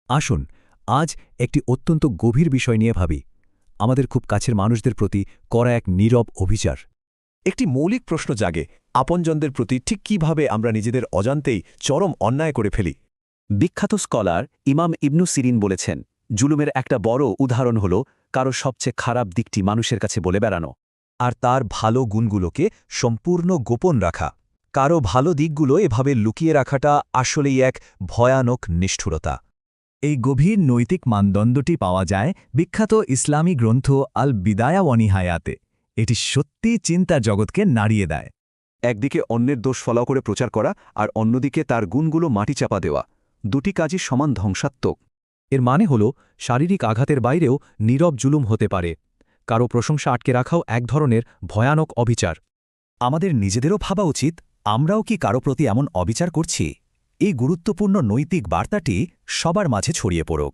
আসুন আজ একটি অত্যন্ত গভীর বিষয় নিয়ে ভাবি আমাদের খুব কাছের মানুষদের প্রতি করা এক নীরব অভিচার। একটি মৌলিক প্রশ্ন জাগে, আপনজনদের প্রতি ঠিক কিভাবে আমরা নিজেদের অজান্তেই চরম অন্যায় করে ফেলি। বিখ্যাত স্কলার ইমাম ইবনু সিরিন বলেছেন, জুলুমের একটা বড় উদাহরণ হল কারো সবচেয়ে খারাপ দিকটি মানুষের কাছে বলে বেড়ানো, আর তার ভালো গুণগুলোকে সম্পূর্ণ গোপন রাখা। কারো ভালো দিকগুলো এভাবে লুকিয়ে রাখাটা আসলেই এক ভয়ানক নিষ্ঠুরতা। এই গভীর নৈতিক মানদণ্ডটি পাওয়া যায় বিখ্যাত ইসলামী গ্রন্থ আল বিদায়া ওয়ানিহায়াতে। এটি সত্যিই চিন্তার জগৎকে নাড়িয়ে দেয়। একদিকে অন্যের দোষ ফলাও করে প্রচার করা আর অন্যদিকে তার গুণগুলো মাটি চাপা দেওয়া, দুটি কাজই সমান ধ্বংসাত্মক। এর মানে হল শারীরিক আঘাতের বাইরেও নীরব জুলুম হতে পারে। কারো প্রশংসা আটকে রাখাও এক ধরনের ভয়ানক অবিচার। আমাদের নিজেদেরও ভাবা উচিত, আমরাও কি কারো প্রতি এমন অবিচার করছি? এই গুরুত্বপূর্ণ নৈতিক বার্তাটি সবার মাঝে ছড়িয়ে পড়ুক।